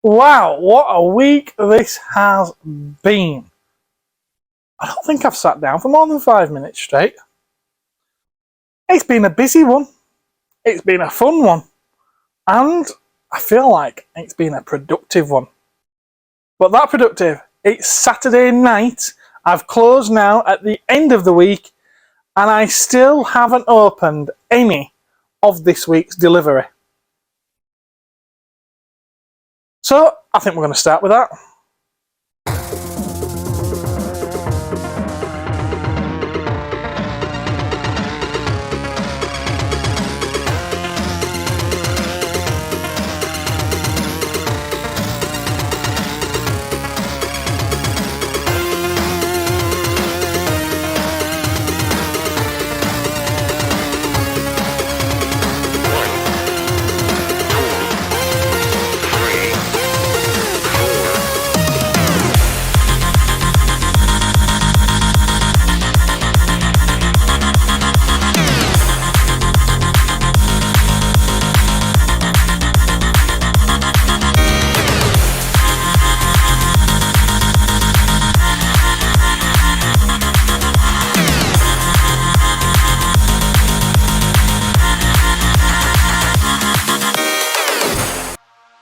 Wow, what a week this has been. I don't think I've sat down for more than 5 minutes straight. It's been a busy one. It's been a fun one. And I feel like it's been a productive one. But that productive, it's Saturday night. I've closed now at the end of the week and I still haven't opened any of this week's delivery. So I think we're going to start with that.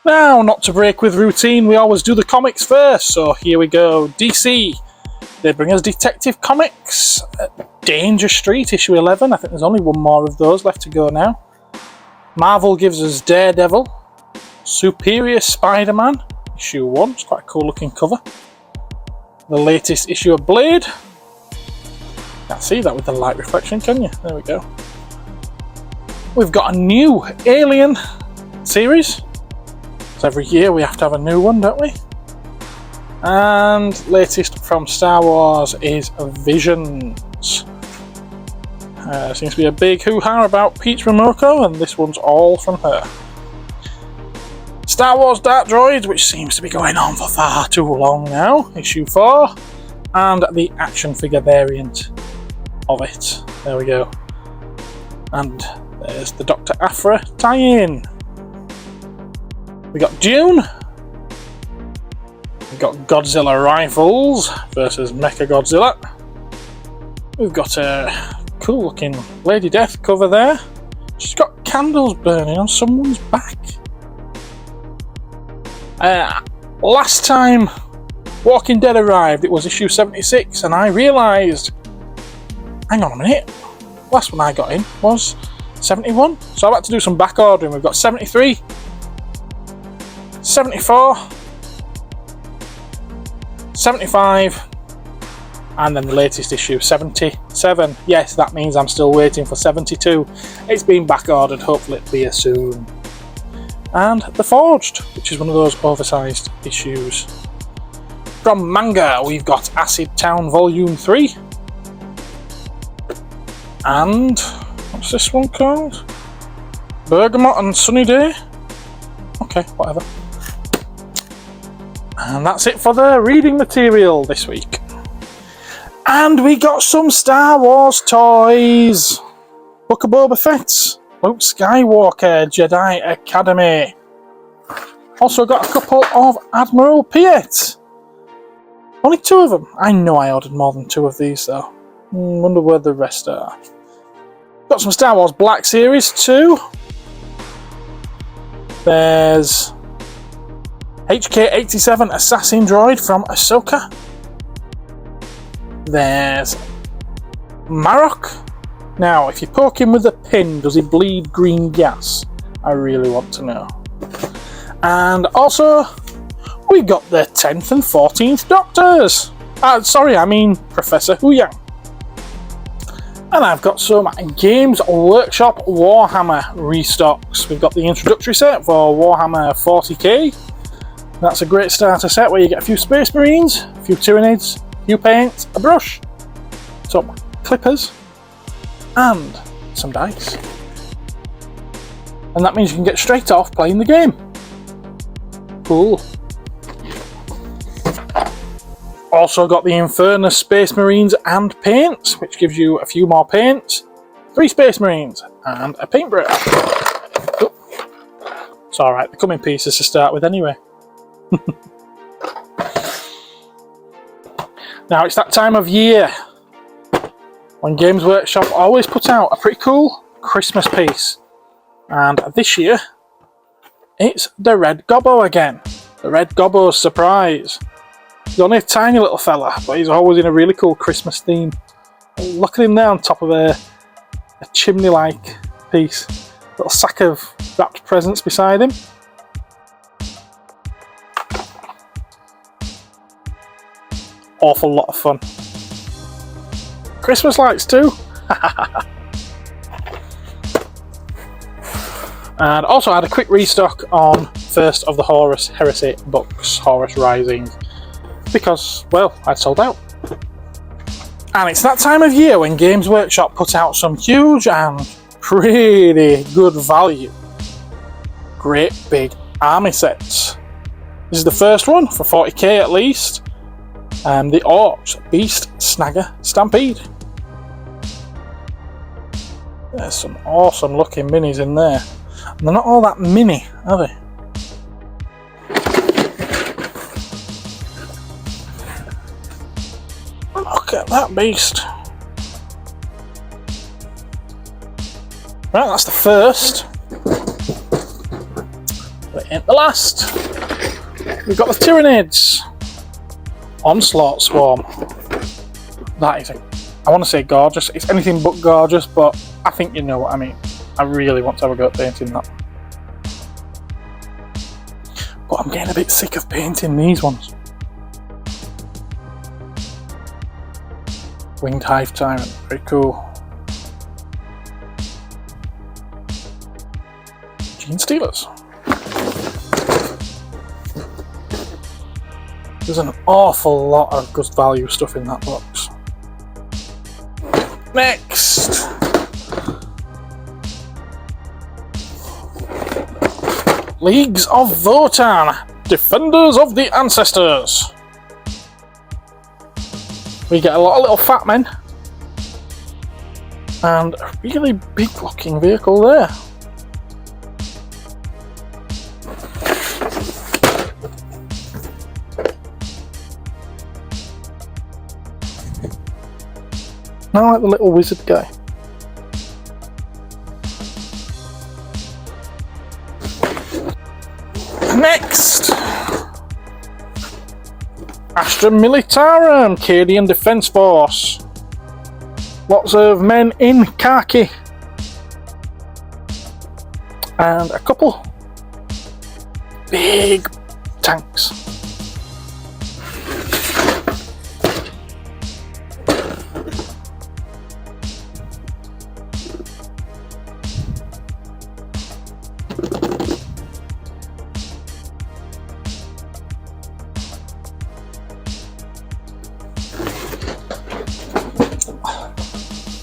Now, not to break with routine, we always do the comics first, so here we go. DC, they bring us Detective Comics, Danger Street, issue 11, I think there's only one more of those left to go now. Marvel gives us Daredevil, Superior Spider-Man, issue 1, it's quite a cool looking cover. The latest issue of Blade, can't see that with the light reflection, can you? There we go. We've got a new Alien series. So every year we have to have a new one, don't we? And latest from Star Wars is Visions. Seems to be a big hoo-ha about Peach Momoko, and this one's all from her. Star Wars Dark Droids, which seems to be going on for far too long now, issue 4, and the action figure variant of it. There we go. And there's the Dr. Aphra tie-in. We got Dune, we've got Godzilla Rifles versus Mechagodzilla. We've got a cool looking Lady Death cover there. She's got candles burning on someone's back. Last time Walking Dead arrived, it was issue 76, and I realised, hang on a minute, last one I got in was 71, so I've had to do some back ordering. We've got 73. 74, 75, and then the latest issue, 77. Yes, that means I'm still waiting for 72. It's been back ordered, hopefully it'll be here soon. And The Forged, which is one of those oversized issues. From manga, we've got Acid Town Volume 3. And, what's this one called? Bergamot and Sunny Day? Okay, whatever. And that's it for the reading material this week. And we got some Star Wars toys. Book of Boba Fett, Luke Skywalker, Jedi Academy. Also got a couple of Admiral Piet. Only 2 of them. I know I ordered more than 2 of these though. Wonder where the rest are. Got some Star Wars Black Series too. There's HK-87 Assassin Droid from Ahsoka. There's Marok. Now, if you poke him with a pin, does he bleed green gas? I really want to know. And also, we got the 10th and 14th Doctors. Sorry, I mean Professor Huyang. And I've got some Games Workshop Warhammer restocks. We've got the introductory set for Warhammer 40k. That's a great starter set where you get a few Space Marines, a few Tyranids, a few paints, a brush, some clippers, and some dice. And that means you can get straight off playing the game. Cool. Also got the Infernus Space Marines and paints, which gives you a few more paints, 3 Space Marines, and a paintbrush. Oh. It's alright, they come in pieces to start with anyway. Now it's that time of year when Games Workshop always put out a pretty cool Christmas piece. And this year, it's the Red Gobbo again. The Red Gobbo's surprise. He's only a tiny little fella, but he's always in a really cool Christmas theme. Look at him there on top of a chimney-like piece. Little sack of wrapped presents beside him. Awful lot of fun. Christmas lights too. And also I had a quick restock on first of the Horus Heresy books, Horus Rising, because, well, I'd sold out. And it's that time of year when Games Workshop put out some huge and pretty good value great big army sets. This is the first one for 40k at least. The Orcs Beast Snagger Stampede. There's some awesome looking minis in there. And they're not all that mini, are they? Look at that beast. Right, that's the first. But it ain't the last. We've got the Tyranids. Onslaught Swarm. That is, I want to say gorgeous. It's anything but gorgeous, but I think you know what I mean. I really want to have a go at painting that. But I'm getting a bit sick of painting these ones. Winged Hive Tyrant, very cool. Gene Stealers. There's an awful lot of good value stuff in that box. Next! Leagues of Votan, Defenders of the Ancestors. We get a lot of little fat men. And a really big looking vehicle there. I like the little wizard guy. Next! Astra Militarum, Cadian Defence Force. Lots of men in khaki. And a couple big tanks.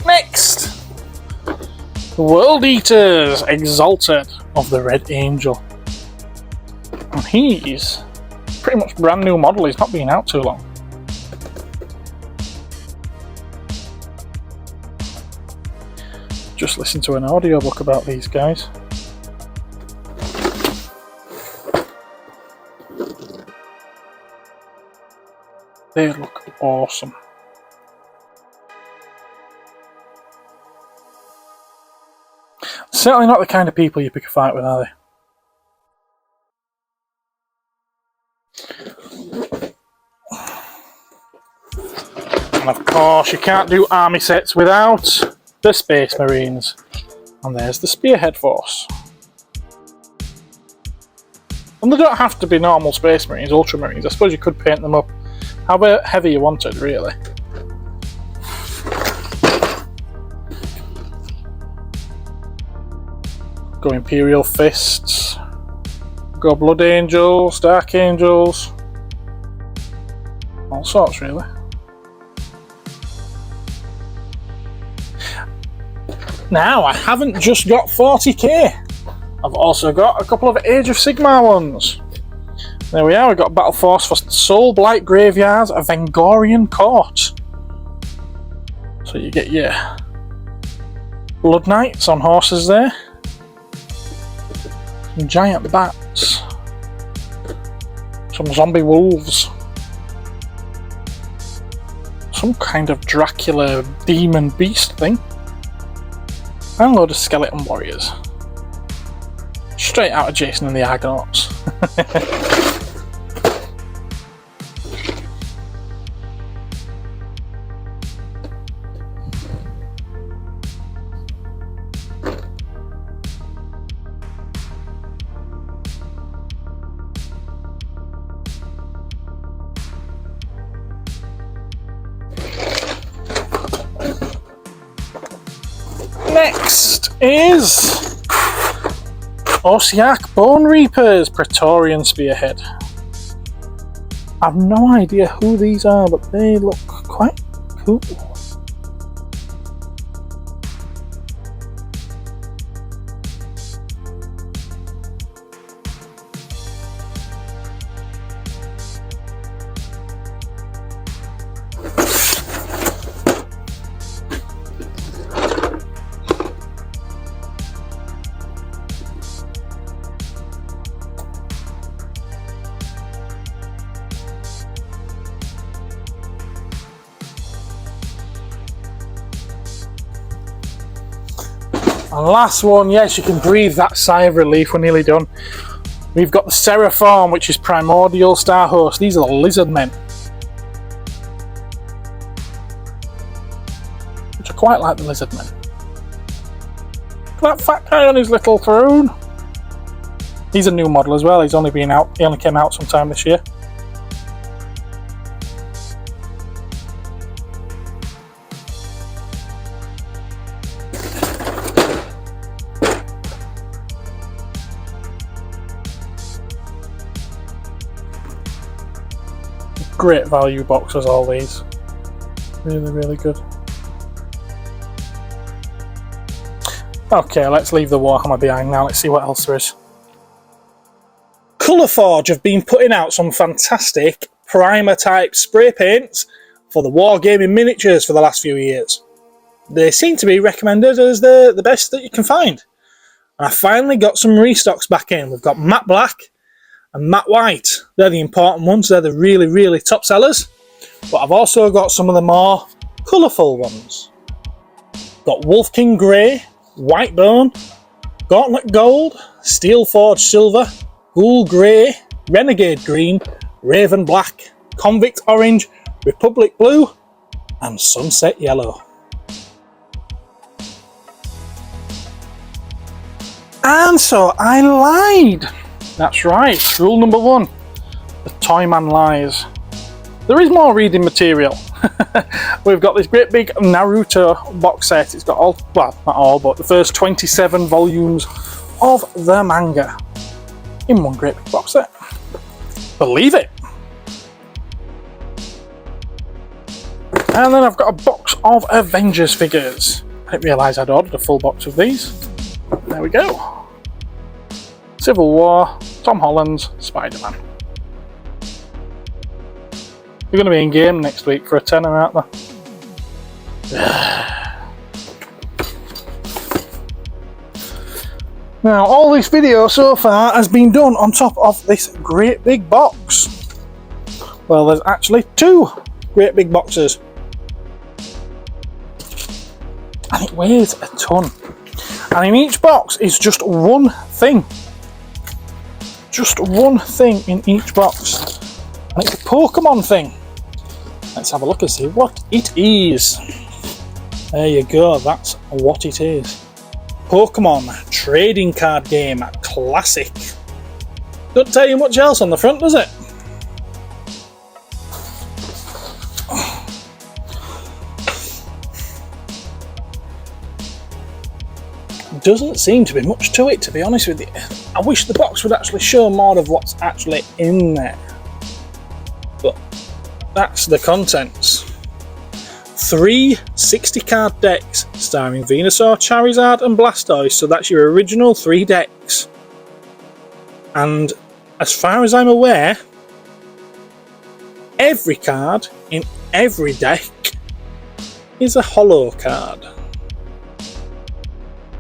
Next, the World Eaters Exalted of the Red Angel. And he's pretty much brand new model, he's not been out too long. Just listened to an audiobook about these guys. They look awesome. Certainly not the kind of people you pick a fight with, are they? And of course, you can't do army sets without the Space Marines. And there's the Spearhead Force. And they don't have to be normal Space Marines, Ultramarines. I suppose you could paint them up however heavy you wanted, really. Go Imperial Fists, go Blood Angels, Dark Angels, all sorts really. Now, I haven't just got 40k, I've also got a couple of Age of Sigmar ones. There we are, we've got Battle Force for Soul Blight Graveyards, a Vengorian Court. So you get your Blood Knights on horses there. Some giant bats, Some zombie wolves. Some kind of Dracula demon beast thing. And a load of skeleton warriors. Straight out of Jason and the Argonauts. Next is Osiak Bone Reapers Praetorian Spearhead. I've no idea who these are, but they look quite cool. And last one, yes, you can breathe that sigh of relief, we're nearly done. We've got the Seraphon, which is Primordial Star Host. These are the lizard men. Which I quite like the lizard men. Look at that fat guy on his little throne. He's a new model as well, he only came out sometime this year. Great value boxes, all these. Really, really good. Okay, let's leave the Warhammer behind now. Let's see what else there is. Colourforge have been putting out some fantastic primer type spray paints for the wargaming miniatures for the last few years. They seem to be recommended as the best that you can find. And I finally got some restocks back in. We've got matte black and matte white. They're the important ones, they're the really, really top sellers. But I've also got some of the more colourful ones. Got Wolf King Grey, White Bone, Gauntlet Gold, Steel Forge Silver, Ghoul Grey, Renegade Green, Raven Black, Convict Orange, Republic Blue, and Sunset Yellow. And so I lied. That's right, rule number one, the toy man lies. There is more reading material. We've got this great big Naruto box set. It's got all, well, not all, but the first 27 volumes of the manga in one great big box set. Believe it. And then I've got a box of Avengers figures. I didn't realise I'd ordered a full box of these. There we go. Civil War, Tom Holland's Spider-Man. They're going to be in game next week for a tenner, aren't they? Now, all this video so far has been done on top of this great big box. Well, there's actually two great big boxes. And it weighs a ton. And in each box is just one thing. Just one thing in each box. And it's a Pokemon thing. Let's have a look and see what it is. There you go, that's what it is. Pokemon trading card game, classic. Don't tell you much else on the front, does it? Doesn't seem to be much to it, to be honest with you. I wish the box would actually show more of what's actually in there. But that's the contents. 3 60-card decks starring Venusaur, Charizard and Blastoise, so that's your original 3 decks. And as far as I'm aware, every card in every deck is a holo card.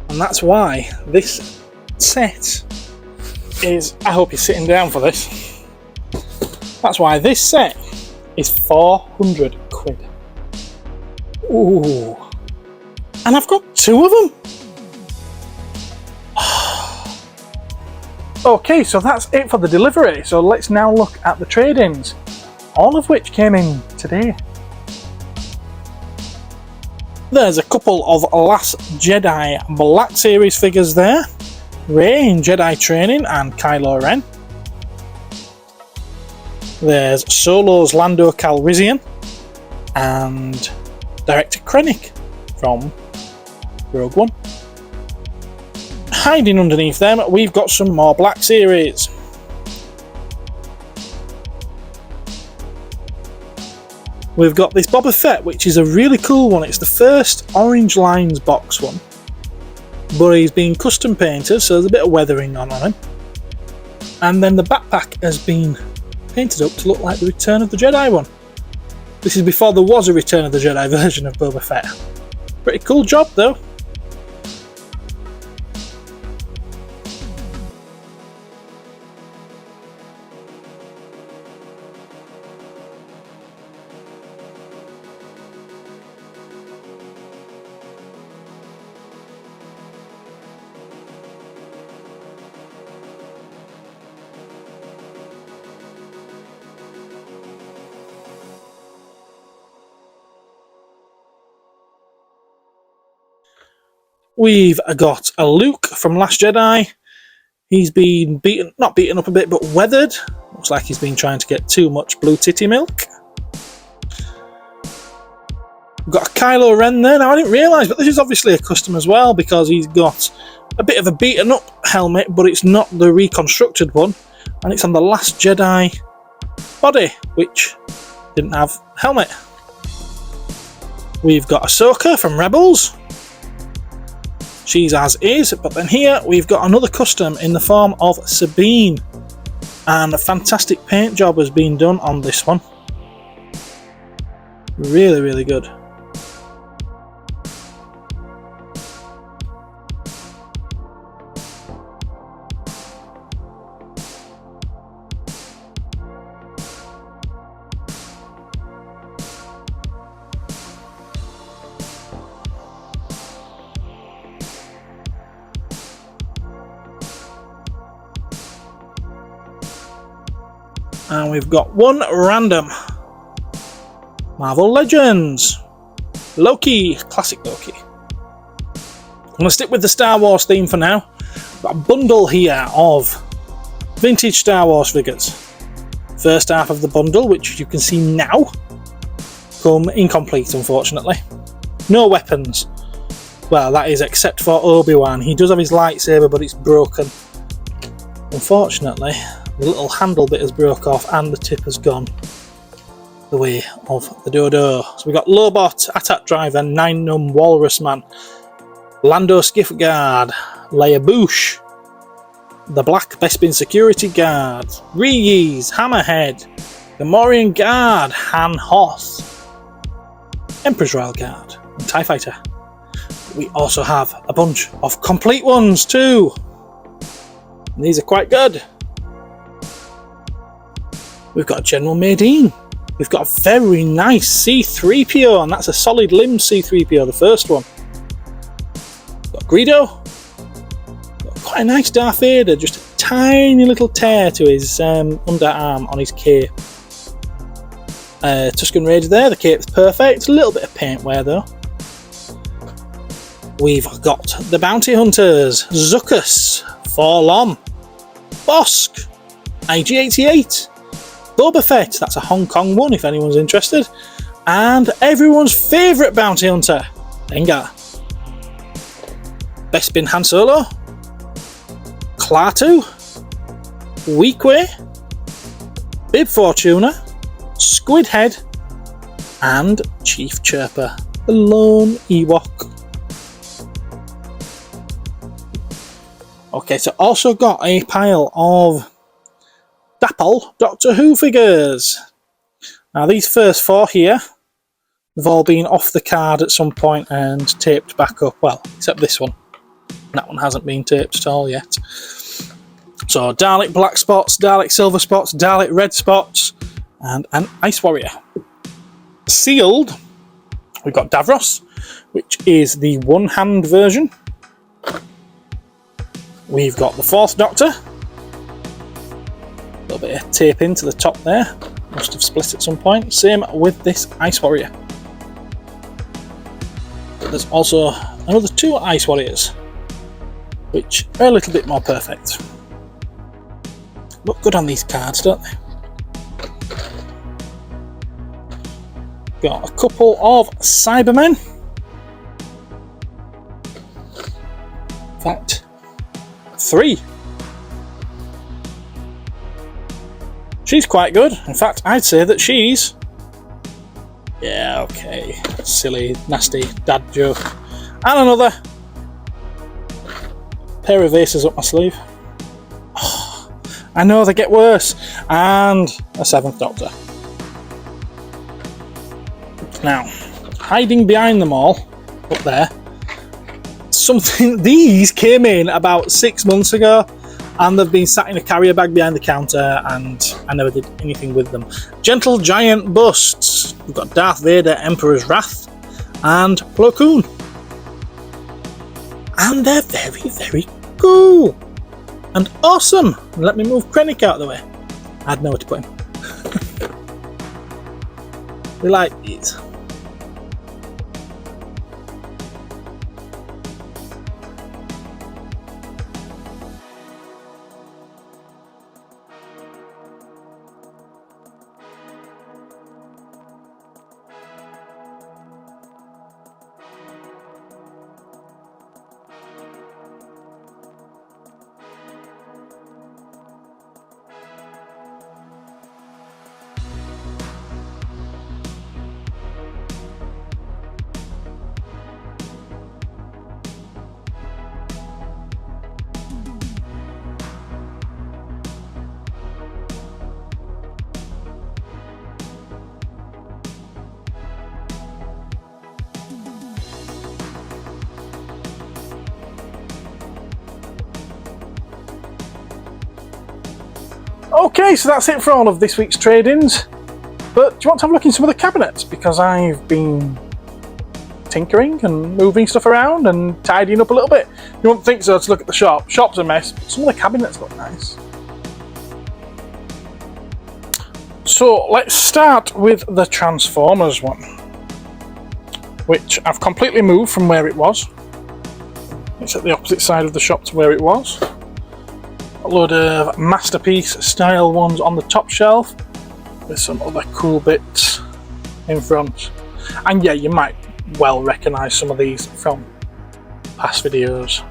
And that's why this set is, I hope you're sitting down for this, That's why this set is 400 quid. Ooh. And I've got 2 of them. Okay, so that's it for the delivery. So let's now look at the trade-ins, all of which came in today. There's a couple of Last Jedi Black Series figures there. Rey in Jedi Training and Kylo Ren. There's Solo's Lando Calrissian and Director Krennic from Rogue One. Hiding underneath them, we've got some more Black Series. We've got this Boba Fett, which is a really cool one. It's the first Orange Lines box one, but he's been custom painted, so there's a bit of weathering on him. And then the backpack has been painted up to look like the Return of the Jedi one. This is before there was a Return of the Jedi version of Boba Fett. Pretty cool job though. We've got a Luke from Last Jedi. He's been not beaten up a bit, but weathered. Looks like he's been trying to get too much blue titty milk. We've got a Kylo Ren there. Now, I didn't realise, but this is obviously a custom as well, because he's got a bit of a beaten up helmet, but it's not the reconstructed one. And it's on the Last Jedi body, which didn't have helmet. We've got Ahsoka from Rebels. She's as is, but then here we've got another custom in the form of Sabine, and a fantastic paint job has been done on this one. Really, really good. And we've got one random Marvel Legends Loki, classic Loki. I'm going to stick with the Star Wars theme for now. Got a bundle here of vintage Star Wars figures. First half of the bundle, which you can see now, come incomplete, unfortunately. No weapons. Well, that is except for Obi-Wan. He does have his lightsaber, but it's broken. Unfortunately, the little handle bit has broke off and the tip has gone the way of the dodo. So we've got Lobot, Attack Driver, Nine Num Walrus Man, Lando Skiff Guard, Leia Bouche, the Black Bespin Security Guard, Reeves, Hammerhead, Gamorrean Guard, Han Hoth, Emperor's Royal Guard, and TIE Fighter. We also have a bunch of complete ones too. And these are quite good. We've got General Madine. We've got a very nice C-3PO, and that's a solid limb C-3PO, the first one. We've got Greedo. Got quite a nice Darth Vader, just a tiny little tear to his underarm on his cape. Tusken Raider there, the cape's perfect. A little bit of paint wear though. We've got the Bounty Hunters, Zuckuss, Forlom, Bosk, IG-88, Boba Fett, that's a Hong Kong one if anyone's interested, and everyone's favourite bounty hunter, Dengar. Bespin Han Solo, Klaatu, Weequay, Bib Fortuna, Squidhead, and Chief Chirper, the lone Ewok. Okay, so also got a pile of Dapple Doctor Who figures. Now these first four here, they've all been off the card at some point and taped back up. Well, except this one. That one hasn't been taped at all yet. So Dalek black spots, Dalek silver spots, Dalek red spots, and an Ice Warrior. Sealed, we've got Davros, which is the one-hand version. We've got the Fourth Doctor. A little bit of tape into the top there. Must have split at some point. Same with this Ice Warrior. But there's also another 2 Ice Warriors, which are a little bit more perfect. Look good on these cards, don't they? Got a couple of Cybermen. In fact, 3. She's quite good. In fact, I'd say that she's... Yeah, okay. Silly, nasty dad joke. And another pair of aces up my sleeve. Oh, I know they get worse. And a 7th Doctor. Now, hiding behind them all, up there, these came in about 6 months ago, and they've been sat in a carrier bag behind the counter, and I never did anything with them. Gentle Giant Busts. We've got Darth Vader, Emperor's Wrath, and Plo Koon. And they're very, very cool. And awesome. Let me move Krennic out of the way. I had nowhere to put him. We like these. Okay, so that's it for all of this week's trade-ins. But do you want to have a look in some of the cabinets? Because I've been tinkering and moving stuff around and tidying up a little bit. You won't think so to look at the shop. Shop's a mess, but some of the cabinets look nice. So let's start with the Transformers one, which I've completely moved from where it was. It's at the opposite side of the shop to where it was. A load of Masterpiece style ones on the top shelf with some other cool bits in front. And yeah, you might well recognise some of these from past videos.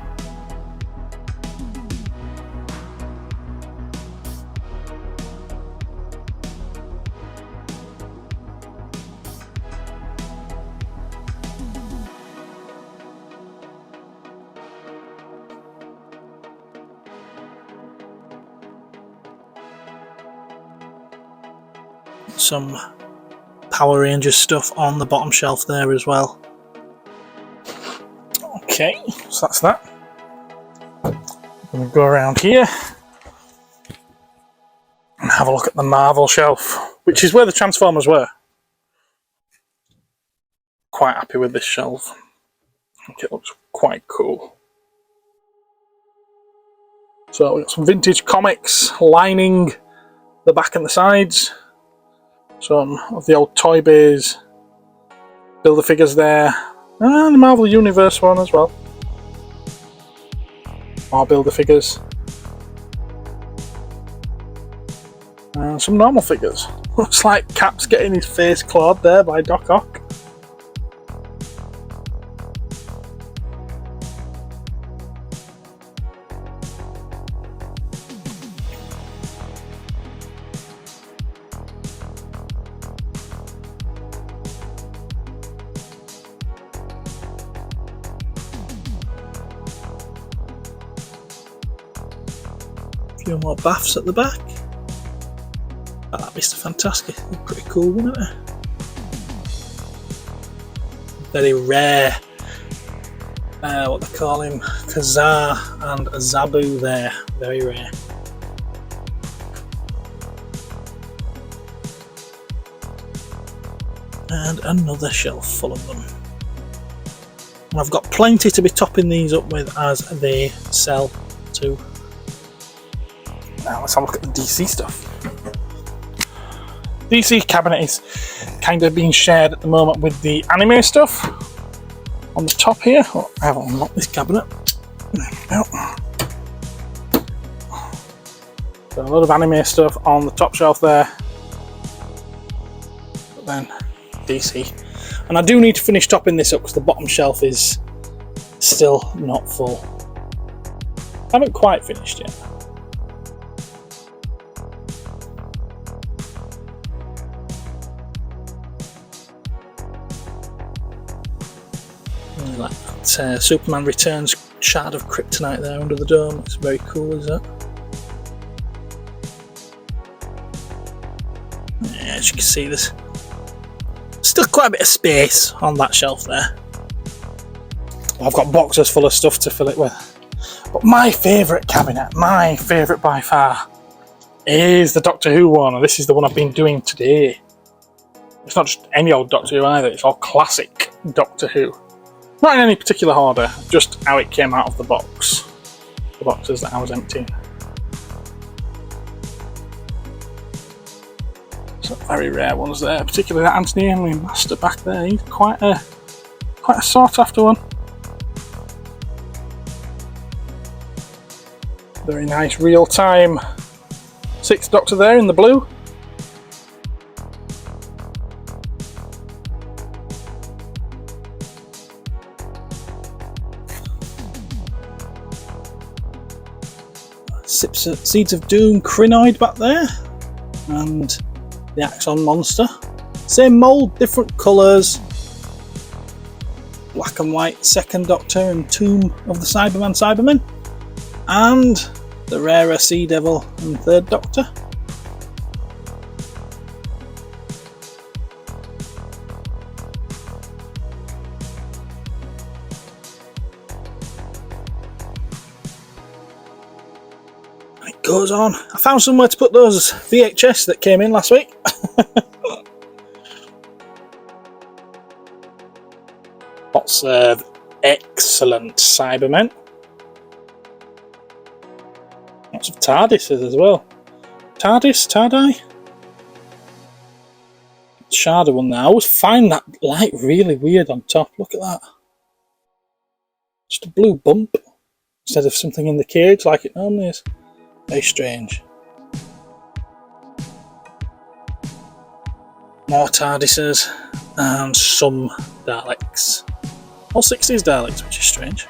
Some Power Rangers stuff on the bottom shelf there as well. Okay, so that's that. I'm going to go around here and have a look at the Marvel shelf, which is where the Transformers were. Quite happy with this shelf. I think it looks quite cool. So we've got some vintage comics lining the back and the sides. Some of the old Toy Biz Build-A-Figures there, and the Marvel Universe one as well. More Build-A-Figures. And some normal figures. Looks like Cap's getting his face clawed there by Doc Ock. Few more baths at the back. Oh, that Mr. Fantastic, pretty cool, wasn't it? Very rare. What they call him, Kazar and Zabu there, very rare. And another shelf full of them. And I've got plenty to be topping these up with as they sell too. Now let's have a look at the DC stuff. DC cabinet is kind of being shared at the moment with the anime stuff. On the top here, oh, I haven't unlocked this cabinet. There we go. So a lot of anime stuff on the top shelf there. But then DC. And I do need to finish topping this up because the bottom shelf is still not full. I haven't quite finished yet. Like that Superman Returns shard of kryptonite there under the dome. It's very cool, is that? Yeah, as you can see, there's still quite a bit of space on that shelf there. I've got boxes full of stuff to fill it with. But my favourite cabinet, my favourite by far, is the Doctor Who one. And this is the one I've been doing today. It's not just any old Doctor Who either, it's all classic Doctor Who. Not in any particular order, just how it came out of the box. The boxes that I was emptying. Some very rare ones there, particularly that Anthony Henley Master back there. He's quite a sought after one. Very nice real-time 6th Doctor there in the blue. Seeds of Doom Crinoid back there, and the Axon Monster. Same mould, different colours. Black and white 2nd Doctor and Tomb of the Cybermen. And the rarer Sea Devil and 3rd Doctor. It goes on. I found somewhere to put those VHS that came in last week. Lots of excellent Cybermen. Lots of TARDISes as well. TARDI? Shard one there. I always find that light really weird on top. Look at that. Just a blue bump instead of something in the cage like it normally is. Very strange. More TARDISes and some Daleks. All 60s Daleks, which is strange.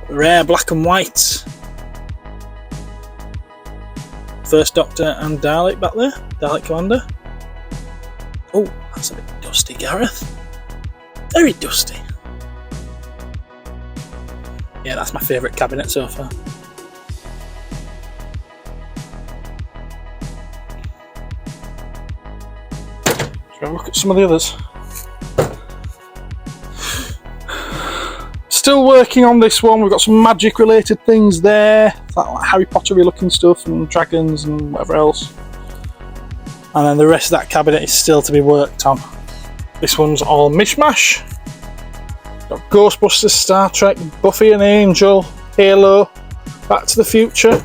Rare black and white 1st Doctor and Dalek back there. Dalek Commander. Oh, that's a bit dusty, Gareth. Very dusty. Yeah, that's my favourite cabinet so far. Shall we look at some of the others? Still working on this one. We've got some magic related things there, like Harry Potter-y looking stuff and dragons and whatever else. And then the rest of that cabinet is still to be worked on. This one's all mishmash. Got Ghostbusters, Star Trek, Buffy and Angel, Halo, Back to the Future,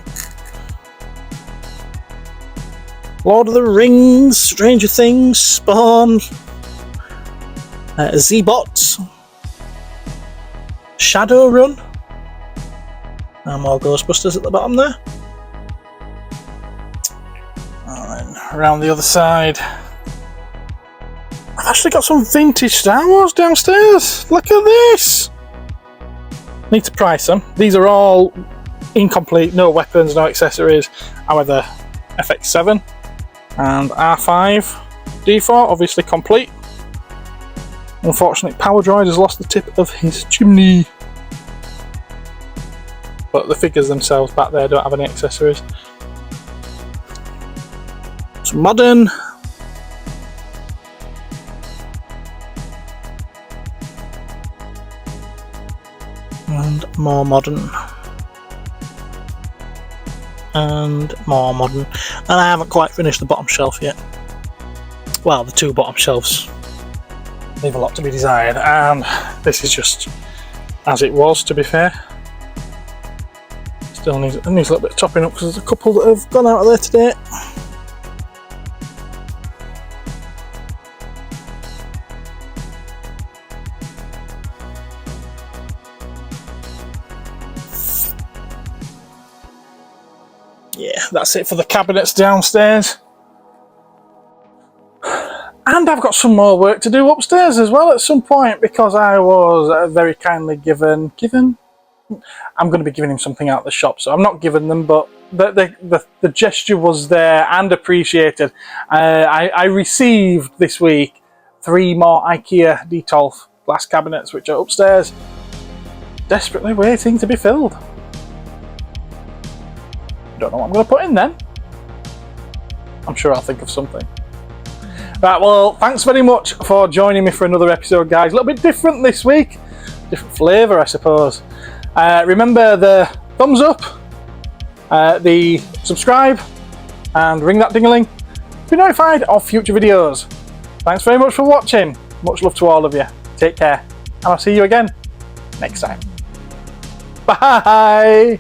Lord of the Rings, Stranger Things, Spawn, Z-Bots, Shadowrun, and more Ghostbusters at the bottom there. And then around the other side, I've actually got some vintage Star Wars downstairs. Look at this! Need to price them. These are all incomplete, no weapons, no accessories. However, FX7 and R5 D4 obviously complete. Unfortunately, Power Droid has lost the tip of his chimney. But the figures themselves back there don't have any accessories. It's modern. And more modern. And more modern. And I haven't quite finished the bottom shelf yet. well, the two bottom shelves leave a lot to be desired, and this is just as it was, to be fair. Still needs a little bit of topping up because there's a couple that have gone out of there today. Yeah, that's it for the cabinets downstairs. And I've got some more work to do upstairs as well at some point, because I was very kindly given... I'm going to be giving him something out of the shop, so I'm not giving them, but the gesture was there and appreciated. I received this week 3 more IKEA Detolf glass cabinets, which are upstairs, desperately waiting to be filled. Don't know what I'm going to put in then. I'm sure I'll think of something. Right, well, thanks very much for joining me for another episode, guys. A little bit different this week. Different flavour, I suppose. Remember the thumbs up, the subscribe, and ring that ding-a-ling to be notified of future videos. Thanks very much for watching. Much love to all of you. Take care, and I'll see you again next time. Bye!